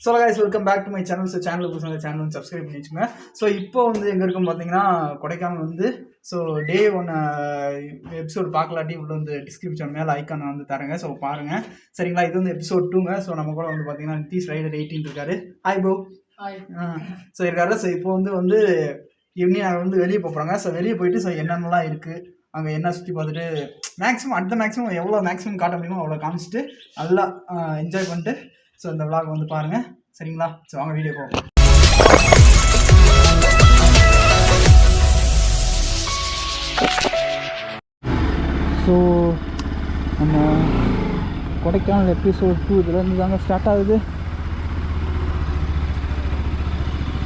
So guys, welcome back to my channel. So channel subscribe பண்ணிச்சுங்க. So இப்போ வந்து எங்க இருக்கும் பாத்தீங்கன்னா கொடைக்கானல் வந்து so day 1 எபிசோட் பார்க்கலாட்டி உள்ள வந்து டிஸ்கிரிப்ஷன் மேல ஐகான் வந்து தரேங்க. so பாருங்க சரிங்களா. இது வந்து எபிசோட் 2ங்க. so நம்ம கூட வந்து பாத்தீங்கன்னா நிதிஷ் ரைடர் 18 இருக்காரு. Hi bro. ஹாய். so இருக்காரு. so இப்போ வந்து ஈவினிங் வந்து வெளியே போறாங்க. so வெளியே போயிட்டு so என்னென்னலாம் இருக்கு அங்கே என்ன சுற்றி பார்த்துட்டு மேக்ஸிமம் எவ்வளோ மேக்ஸிமம் காட்ட முடியுமோ அவ்வளோ காமிச்சிட்டு நல்லா என்ஜாய் பண்ணிட்டு ஸோ இந்த விளாக் வந்து பாருங்கள் சரிங்களா. ஸோ வாங்க வீடியோ போவோம். ஸோ நம்ம கொடைக்கானல் எபிசோட் 2 இதுலேருந்து தாங்க ஸ்டார்ட் ஆகுது.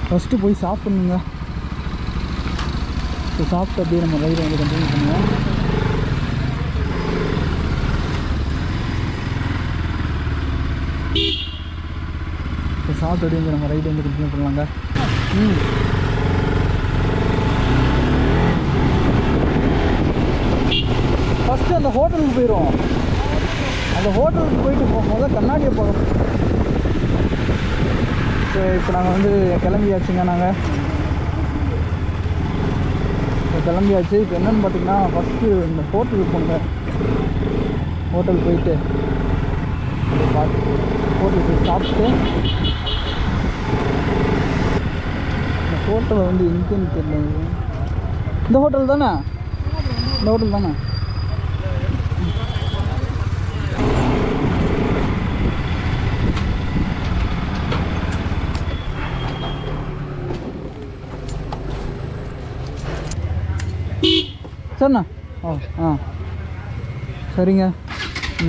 ஃபஸ்ட்டு போய் சாப்பிட்ணுங்க. ஸோ சாப்பிட்டு அப்படியே நம்ம ரைடை வந்து கண்டினியூ பண்ணுவோம். ஸோ சாப்பிட்டு அப்படியே வந்து நம்ம ரைடை வந்து கண்டினியூ பண்ணலாங்க. ஃபஸ்ட்டு அந்த ஹோட்டலுக்கு போயிடுவோம். அந்த ஹோட்டலுக்கு போயிட்டு போகும்போது கண்ணாடியை போகணும். ஸோ இப்போ நாங்கள் வந்து கிளம்பியாச்சுங்க. நாங்கள் கிளம்பியாச்சு. இப்போ என்னென்னு பார்த்தீங்கன்னா ஃபஸ்ட்டு இந்த ஹோட்டலுக்கு போங்க. ஹோட்டல் போயிட்டு பார்த்து ஹோட்டலுக்கு போய் சாப்பிட்டு இந்த ஹோட்டலை வந்து எங்கேன்னு தெரியல. இந்த ஹோட்டல் தானே? இந்த ஹோட்டல் தானே? சரிண்ணா. சரிங்க.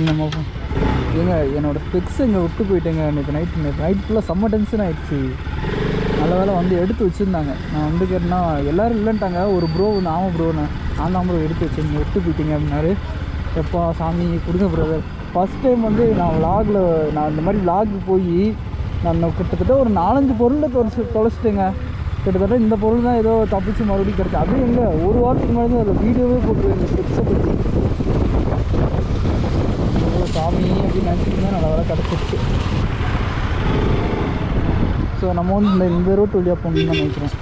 நம்ம ஏங்க என்னோடய ஸ்பெக்ஸ் இங்கே விட்டு போயிட்டேங்க. நேற்று நைட் ஃபுல்லாக செம்ம டென்ஷன் ஆகிடுச்சு. நல்ல வேலை வந்து எடுத்து வச்சுருந்தாங்க. நான் வந்து கேட்டேன்னா எல்லோரும் இல்லைன்ட்டாங்க. ஒரு ப்ரோ வந்து ஆமாம் ப்ரோ நான் ப்ரோ எடுத்து வச்சேன், நீங்கள் விட்டு போயிட்டீங்க அப்படின்னாரு. எப்போ சாமி கொடுங்க பிரதர். ஃபஸ்ட் டைம் வந்து நான் இந்த மாதிரி விளாக் போய் நான் கிட்டத்தட்ட ஒரு 4-5 பொருளை தொலைச்சிட்டேங்க. கிட்டத்தட்ட இந்த பொருள் தான் ஏதோ தப்பிச்சு மறுபடியும் கிடச்சி. அதுவும் எங்கே ஒரு வாரத்துக்கு முன்னாடி அதில் வீடியோவே போட்டுருவேன் ஸ்பெக்ஸை பற்றி. சாமி அப்படின்னு நினச்சிட்டு நல்ல வேலை கிடச்சிருச்சு. ஸோ நம்ம வந்து இந்த ரோட்டு வழியாக போகணுன்னு நான் நினைக்கிறேன்.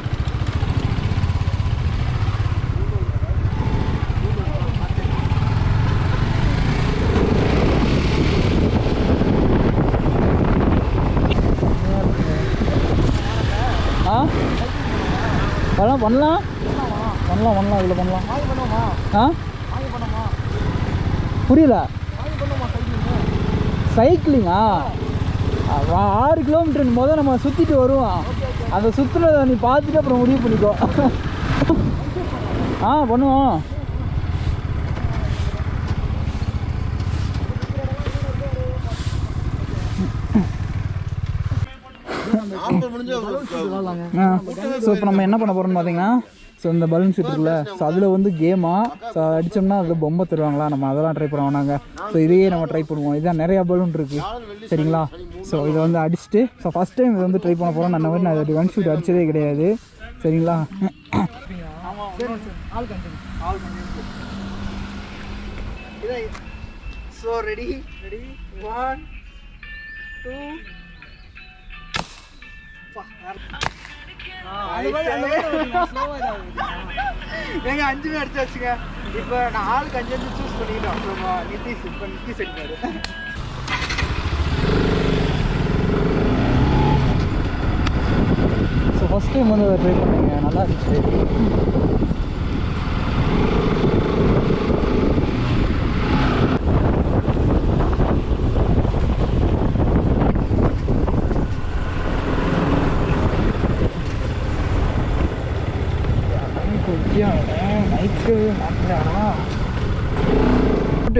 பண்ணலாம் இதில் பண்ணலாம். புரியல. சைக்கிளிங்கா? 6 கிலோமீட்டர் முதல் நம்ம சுற்றிட்டு வருவோம். அதை சுற்றுனதை நீ பார்த்துட்டு அப்புறம் முடிவு பண்ணிக்கோ. பண்ணுவோம். ஸோ இப்போ நம்ம என்ன பண்ண போகிறோம்னு பார்த்தீங்கன்னா ஸோ இந்த பலூன் ஷீட் இருக்குல்ல, ஸோ அதில் வந்து கேமாக அடித்தோம்னா அதில் பொம்மை தருவாங்களா, நம்ம அதெல்லாம் ட்ரை பண்ணுவோம். நாங்கள் ஸோ இதையே நம்ம ட்ரை பண்ணுவோம். இதான் நிறையா பலூன் இருக்குது சரிங்களா. ஸோ இதை வந்து அடிச்சுட்டு ஸோ ஃபஸ்ட் டைம் இதை வந்து ட்ரை பண்ண போகிறோம். நான் மாதிரி நான் ஒன் ஷூட் அடித்ததே கிடையாது சரிங்களா. ஸோ ரெடி 1 2 எங்க 5 அடிச்சாச்சுங்க. இப்போ நான் ஆளுக்கு 5 சூஸ் பண்ணிக்கிட்டோம். அப்புறம் நிதிஷ் எடுத்தாரு. ஸோ ஃபஸ்ட் டைம் வந்து ட்ரை பண்ணீங்க, நல்லா இருந்துச்சு.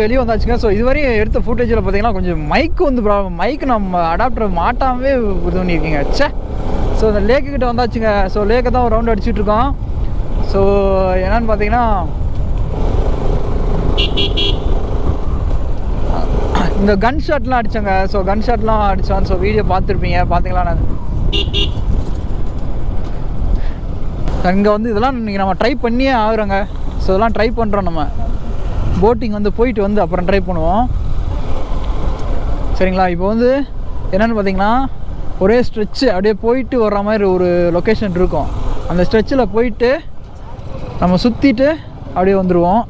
வெளியே வந்தாச்சுங்க. ஸோ இதுவரையும் எடுத்த ஃபுட்டேஜில் பார்த்தீங்கன்னா கொஞ்சம் மைக்கு வந்து மைக்கு நம்ம அடாப்டர் மாட்டாமே இது பண்ணியிருக்கீங்க. ச்சே. ஸோ இந்த லேக்குக்கிட்ட வந்தாச்சுங்க. ஸோ லேக்கை தான் ஒரு ரவுண்ட் அடிச்சுட்ருக்கோம். ஸோ என்னன்னு பார்த்தீங்கன்னா இந்த கன் ஷாட்லாம் அடித்தேங்க. ஸோ கன் ஷாட்லாம் அடித்தோம். ஸோ வீடியோ பார்த்துருப்பீங்க, பார்த்தீங்களா. நான் இங்கே வந்து இதெல்லாம் இன்றைக்கி நம்ம ட்ரை பண்ணியே ஆகுறோங்க. ஸோ இதெல்லாம் ட்ரை பண்ணுறோம். நம்ம போட்டிங் வந்து போயிட்டு வந்து அப்புறம் ட்ரை பண்ணுவோம் சரிங்களா. இப்போ வந்து என்னென்னு பார்த்தீங்கன்னா ஒரே ஸ்ட்ரெச்சு அப்படியே போயிட்டு வர்ற மாதிரி ஒரு லொக்கேஷன் இருக்கும். அந்த ஸ்ட்ரெச்சில் போயிட்டு நம்ம சுற்றிட்டு அப்படியே வந்துடுவோம்.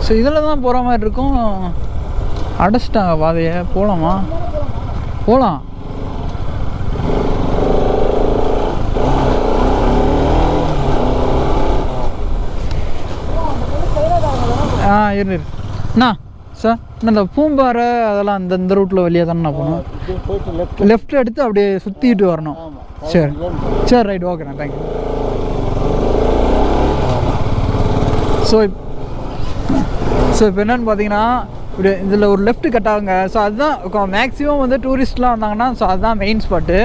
ஸோ இதில் தான் போகிற மாதிரி இருக்கும். அடைச்சிட்டாங்க பாதையை. போகலாமா? போகலாம். இரு அண்ணா சார், இந்த பூம்பாறை அதெல்லாம் இந்த ரூட்டில் வழியாக தானே போகணும். லெஃப்ட் எடுத்து அப்படியே சுற்றிட்டு வரணும். சரி சரி ரைட் ஓகேண்ணா தேங்க்யூ. ஸோ இப்போ என்னென்னு பார்த்தீங்கன்னா இப்படி இதில் ஒரு லெஃப்ட் கட் ஆகுங்க. ஸோ அதுதான் மேக்ஸிமம் வந்து டூரிஸ்ட்லாம் வந்தாங்கன்னா ஸோ அதுதான் மெயின் ஸ்பாட்டு.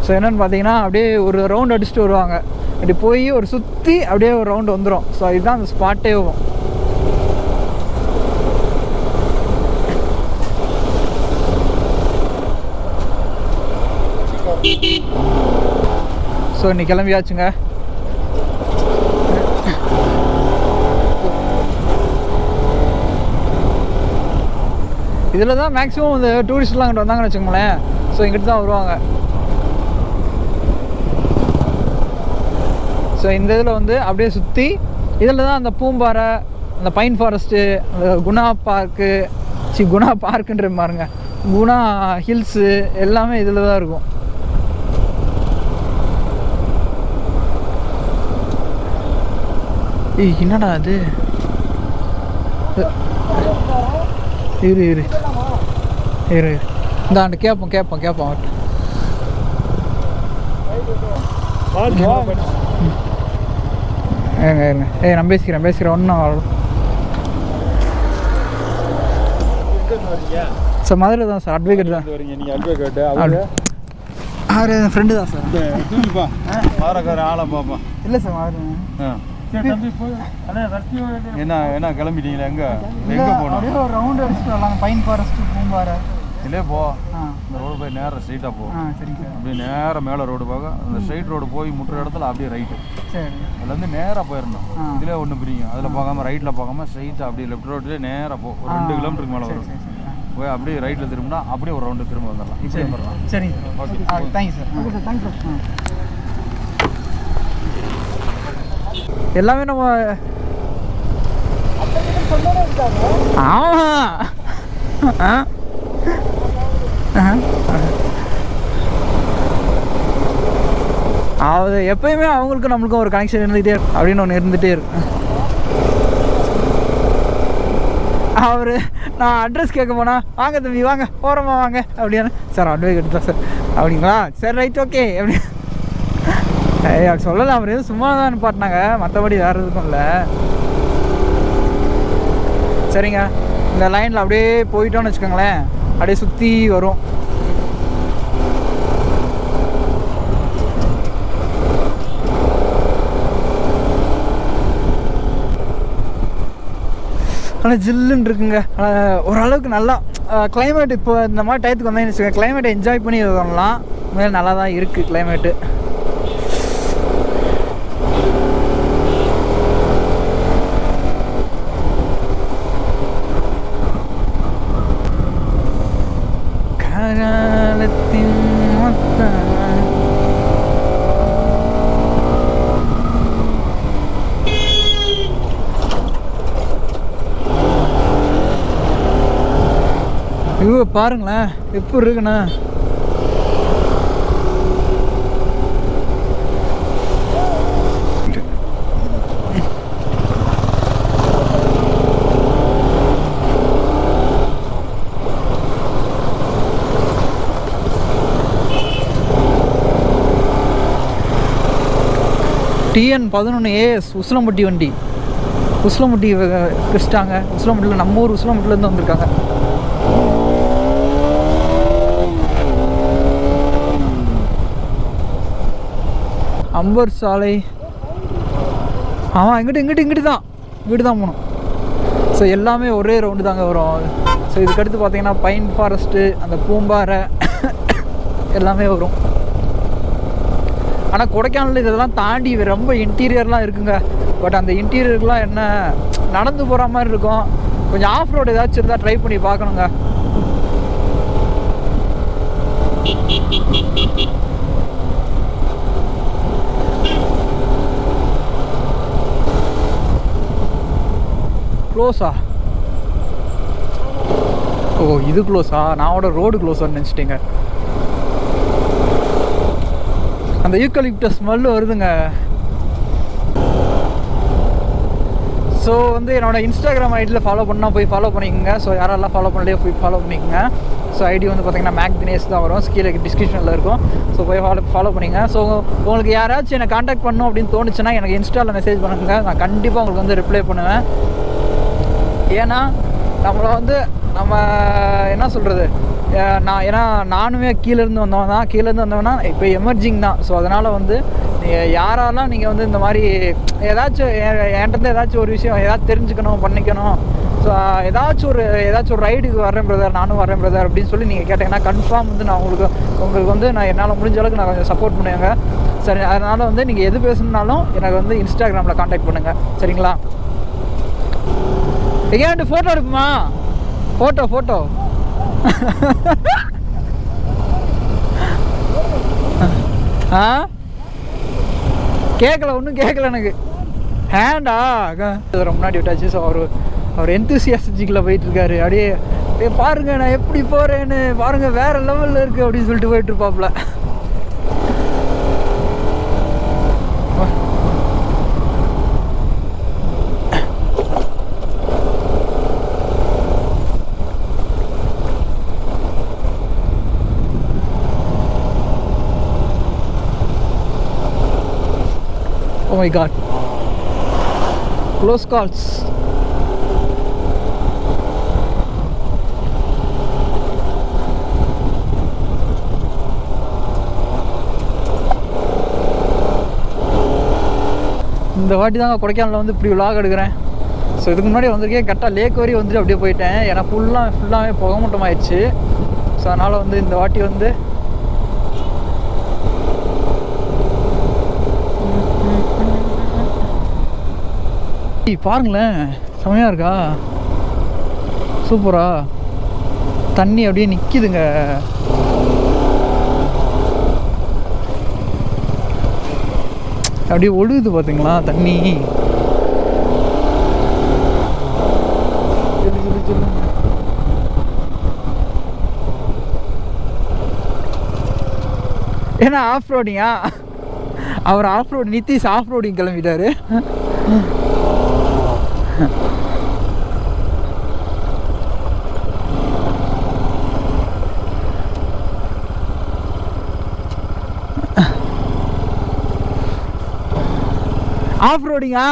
ஸோ என்னென்னு பார்த்தீங்கன்னா அப்படியே ஒரு ரவுண்ட் அடிச்சுட்டு வருவாங்க. அப்படி போய் ஒரு சுற்றி அப்படியே ஒரு ரவுண்டு வந்துடும். ஸோ இதுதான் அந்த ஸ்பாட்டே வரும். ஸோ இன்னைக்கு கிளம்பியாச்சுங்க. இதில் தான் மேக்ஸிமம் இந்த டூரிஸ்ட்லாம் அங்கிட்ட வந்தாங்கன்னு வச்சுக்கோங்களேன். ஸோ இங்கிட்டு தான் வருவாங்க. ஸோ இந்த இதில் வந்து அப்படியே சுற்றி இதில் தான் அந்த பூம்பாறை, அந்த பைன் ஃபாரஸ்ட்டு, அந்த குணா பார்க்குன்ற பாருங்க, குணா ஹில்ஸு எல்லாமே இதில் தான் இருக்கும். என்னடா அது? இரு இந்த ஆண்டு கேட்போம் ஏங்க நான் பேசிக்கிறேன் ஒன்றும். சார் மதுரை தான் சார், அட்வொகேட் தான். அவர் என் ஃப்ரெண்டு தான் சார். இல்லை சார் மதுரை. என்ன கிளம்பிட்டீங்களா? எங்கே போகணும்? அப்படியே ஒரு ரவுண்ட் அடிச்சுட்டு வரலாம். பைன் ஃபாரஸ்ட், பூம்பாறை இல்லையே போ. இந்த ரோடு போய் நேராக ஸ்ட்ரைட்டாக போ. சரிங்க சார். அப்படியே நேராக மேலே ரோடு போக அந்த ஸ்ட்ரைட் ரோடு போய் முட்டுற இடத்துல அப்படியே ரைட்டு. சரி. அதுலேருந்து நேராக போயிடணும். இதிலே ஒன்று பிரியும். அதில் போகாமல் ரைட்டில் போகாமல் ஸ்ட்ரைட்டாக அப்படியே லெஃப்ட் ரோட்லேயே நேராக போ. ஒரு 2 கிலோமீட்டருக்கு மேலே வரும். போய் அப்படியே ரைட்டில் திரும்பினா அப்படியே ஒரு ரவுண்டு திரும்ப வந்துடலாம். இப்படி வந்துடலாம். சரிங்க sir. Okay thank you sir. Okay sir thank you sir. எல்லாமே நம்ம அது எப்பயுமே அவங்களுக்கும் நம்மளுக்கும் ஒரு கனெக்ஷன் இருந்துகிட்டே இருக்கும் அப்படின்னு ஒன்று இருந்துகிட்டே இருக்கும். அவர் நான் அட்ரஸ் கேட்க போனா, வாங்க தம்பி வாங்க போகிறோமா வாங்க அப்படின்னா, சார் அட்வொகேட் தான் சார் அப்படிங்களா, சரி ரைட் ஓகே அப்படி அப்படி சொல்லலாம். அவர் எதுவும் சும்மா தான் பாட்டினாங்க, மற்றபடி வேறு எதுக்கும் இல்லை. சரிங்க, இந்த லைனில் அப்படியே போயிட்டோன்னு வச்சுக்கோங்களேன், அப்படியே சுற்றி வரும். ஆனால் ஜில்லுன்னு இருக்குங்க. ஓரளவுக்கு நல்லா கிளைமேட். இப்போ இந்த மாதிரி டயத்துக்கு வந்தேன்னு வச்சுக்கோங்க, கிளைமேட்டை என்ஜாய் பண்ணி வரலாம். மேலே நல்லா தான் இருக்குது கிளைமேட்டு. காலத்தின் மொத்த ஐயோ பாருங்களேன் எப்படி இருக்குண்ணா. TN 11 AS உசிலம்பட்டி வண்டி. உசிலம்பட்டி கிறிஸ்டாங்க. உசிலம்பட்டியில் நம்ம ஊர் உசிலம்பட்டிலேருந்து வந்திருக்காங்க. அம்பர் சாலை. ஆமாம், இங்கிட்டு தான் போகணும். ஸோ எல்லாமே ஒரே ரவுண்டு தாங்க வரும். ஸோ இதுக்கடுத்து பார்த்தீங்கன்னா பைன் ஃபாரஸ்ட்டு, அந்த பூம்பாறை எல்லாமே வரும். ஆனால் கொடைக்கானல் இதெல்லாம் தாண்டி ரொம்ப இன்டீரியர்லாம் இருக்குங்க. பட் அந்த இன்டீரியர்லாம் என்ன நடந்து போகிற மாதிரி இருக்கும். கொஞ்சம் ஆஃப் ரோடு ஏதாச்சும் இருந்தால் ட்ரை பண்ணி பார்க்கணுங்க. க்ளோஸா? ஓ இது க்ளோஸா? நான் ரோடு க்ளோஸான்னு நினச்சிட்டேங்க. அந்த யூக்கலிப்டஸ் ஸ்மெல் வருதுங்க. ஸோ வந்து என்னோடய இன்ஸ்டாகிராம் ஐடியில் ஃபாலோ பண்ணால் போய் ஃபாலோ பண்ணிக்கோங்க. ஸோ யாரெல்லாம் ஃபாலோ பண்ணலையோ போய் ஃபாலோ பண்ணிக்கோங்க. ஸோ ஐடி வந்து பார்த்திங்கன்னா மேக் தினேஷ் தான் வரும், கீழே டிஸ்கிரிப்ஷனில் இருக்கும். ஸோ போய் ஃபாலோ பண்ணிங்க. ஸோ உங்களுக்கு யாராச்சும் என்னை காண்டாக்ட் பண்ணணும் அப்படின்னு தோணுச்சுன்னா எனக்கு இன்ஸ்டாவில் மெசேஜ் பண்ணுங்க. நான் கண்டிப்பாக உங்களுக்கு வந்து ரிப்ளை பண்ணுவேன். ஏன்னா நம்மளை வந்து நம்ம என்ன சொல்கிறது, ஏன்னா நானுமே கீழேருந்து வந்தவன்னா இப்போ எமர்ஜிங் தான். ஸோ அதனால் வந்து யாரெல்லாம் நீங்கள் வந்து இந்த மாதிரி ஏதாச்சும் என்கிட்ட ஏதாச்சும் ஒரு விஷயம் ஏதாச்சும் தெரிஞ்சுக்கணும் பண்ணிக்கணும், ஸோ ஏதாச்சும் ஒரு ரைடுக்கு வரேன் பிரதர், நானும் வரேன் பிரதர் அப்படின்னு சொல்லி நீங்கள் கேட்டிங்கன்னா கன்ஃபார்ம் வந்து நான் உங்களுக்கு வந்து நான் என்னால் முடிஞ்ச அளவுக்கு நான் கொஞ்சம் சப்போர்ட் பண்ணுவேங்க. சரி, அதனால் வந்து நீங்கள் எது பேசணுன்னாலும் எனக்கு வந்து இன்ஸ்டாகிராமில் காண்டாக்ட் பண்ணுங்கள். சரிங்களா? எங்கேயாண்டு ஃபோட்டோ எடுப்புமா? ஃபோட்டோ ஆ கேட்கல, ஒன்றும் கேட்கல எனக்கு. ஹேண்டா ரொம்ப முன்னாடி விட்டாச்சு. ஸோ அவர் எந்தூசியாஸ்டிக்கில் போயிட்டுருக்காரு. அப்படியே பாருங்கள் நான் எப்படி போகிறேன்னு பாருங்கள், வேறு லெவலில் இருக்குது அப்படின்னு சொல்லிட்டு போயிட்டுருப்பாப்புல. Oh my god. Close calls. இந்த வாட்டி தாங்க கொடைக்கானலில் வந்து இப்படி விலாக் எடுக்கிறேன். ஸோ இதுக்கு முன்னாடி வந்திருக்கேன், கரெக்டாக லேக் வரையும் வந்துட்டு அப்படியே போயிட்டேன். ஏன்னா ஃபுல்லாகவே புகமூட்டமாயிடுச்சு. ஸோ அதனால் வந்து இந்த வாட்டி வந்து பாருங்களேன், செமையாக இருக்கா, சூப்பரா. தண்ணி அப்படியே நிற்கிதுங்க. அப்படியே ஒழுகுது பார்த்தீங்களா தண்ணி. ஏன்னா ஆஃப் ரோடிங்கா, அவர் off road, Nitish off roading கிளம்பிட்டாரு. ஆஃப் ரோடிங்கா?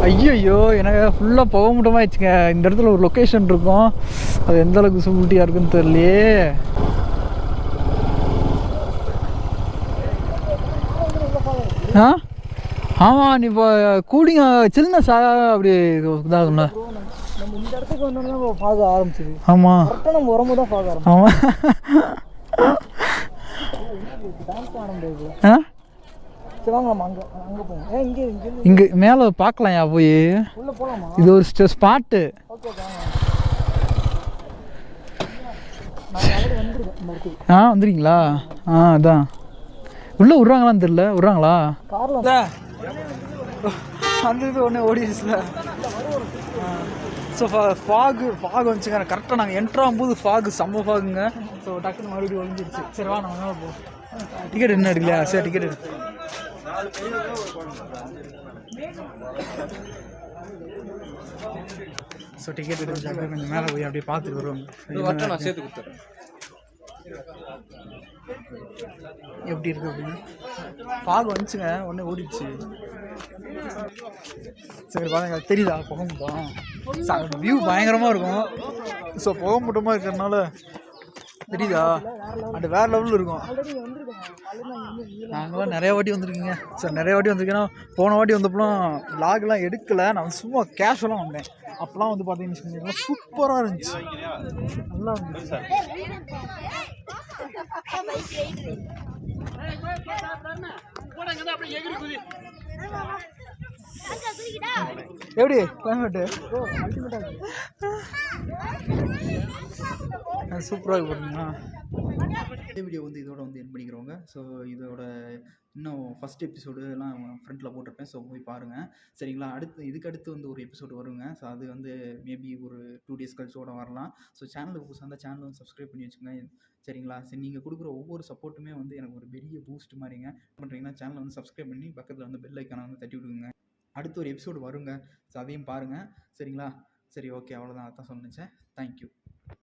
ஐயோ, எனக்கு ஃபுல்லாக புகை மூட்டமாகிடுச்சுங்க. இந்த இடத்துல ஒரு லொக்கேஷன் இருக்கும், அது எந்த அளவுக்கு விசிபிலிட்டியாக இருக்குன்னு தெரியலையே. ஆமாம், நீ இப்போ கூலிங் சின்ன அப்படி இதாகும்ல. நம்ம இந்த இடத்துக்கு வந்தோம்னா ஃபாக் ஆரம்பிச்சிது. ஆமாம், கரெக்டாக நம்ம வரும்போது தான் ஃபாக் ஆரம்பிச்சு. ஆமாம், டான்ஸ் ஆட முடியாது. சரி வாங்க நம்ம அங்கே போவோம். இங்கே மேலே பார்க்கலாம்யா போய். உள்ளே போகலாமா? இது ஒரு ஸ்பாட்டு. ஓகே நான் வந்துருக்கேன் இந்த இடத்துக்கு. வந்துடுறீங்களா? அதான் உள்ளே விட்றாங்களான்னு தெரியல. விட்றாங்களா? காரில் அந்த இது ஒன்று ஓடிடுச்சுல. ஸோ ஃபாகு வந்துச்சுங்க. கரெக்டாக நாங்கள் என்ட்ராகும்போது செம்ம ஃபாகுங்க. ஸோ டக்குன்னு மறுபடியும் ஒழிஞ்சிருச்சு. சரி வா, நம்ம மேலே போவோம். டிக்கெட் என்ன எடுக்கலையா? சரி டிக்கெட் எடு. ஸோ டிக்கெட் எடுத்து அப்படியே கொஞ்சம் மேலே போய் அப்படியே பார்த்துட்டு வருவாங்க. சேர்த்து கொடுத்துறேன். எப்படி இருக்குது அப்படின்னு ஃபாக் வந்துச்சுங்க, உடனே ஓடிடுச்சு. சரி பாருங்க, தெரியுதா புகமூட்டம்? வியூ பயங்கரமாக இருக்கும். ஸோ புகமூட்டமாக இருக்கிறதுனால தெரியுதா, அது வேறு லெவலில் இருக்கும். நாங்களாம் நிறைய வாட்டி வந்துருக்கீங்க. சார் நிறைய வாட்டி வந்திருக்கேன்னா, போன வாட்டி வந்தப்பெல்லாம் வ்ளாக்லாம் எடுக்கலை. நான் சும்மா கேஷுவலாக வந்தேன். அப்போலாம் வந்து பார்த்தீங்கன்னு வச்சுக்கோங்களேன், சூப்பராக இருந்துச்சு, நல்லா இருந்துச்சு சார். எப்படி கிளைமேட்டு? சூப்பராக இருக்கு பார்த்தீங்களா. இந்த வீடியோ வந்து இதோட வந்து என் பண்ணிக்கிறவங்க. ஸோ இதோட இன்னும் ஃபஸ்ட் எபிசோடுலாம் ஃப்ரண்ட்டில் போட்டிருப்பேன். ஸோ போய் பாருங்கள் சரிங்களா. இதுக்கு அடுத்து வந்து ஒரு எபிசோடு வருங்க. ஸோ அது வந்து மேபி ஒரு 2 days கழிச்சோட வரலாம். ஸோ சேனலுக்கு புதுசாக இருந்தால் சேனல் வந்து சப்ஸ்கிரைப் பண்ணி வச்சுக்கோங்க சரிங்களா. சரி, நீங்கள் கொடுக்குற ஒவ்வொரு சப்போர்ட்டுமே வந்து எனக்கு ஒரு பெரிய பூஸ்ட் மாதிரிங்க. பண்ணுறீங்கன்னா சேனலை வந்து சப்ஸ்கிரைப் பண்ணி பக்கத்தில் வந்து பெல் ஐக்கானை வந்து தட்டி விடுங்க. அடுத்து ஒரு எபிசோடு வருங்க. ஸோ அதையும் பாருங்கள் சரிங்களா. சரி, ஓகே, அவ்வளோதான். அதான் சொன்னேன். தேங்க்யூ.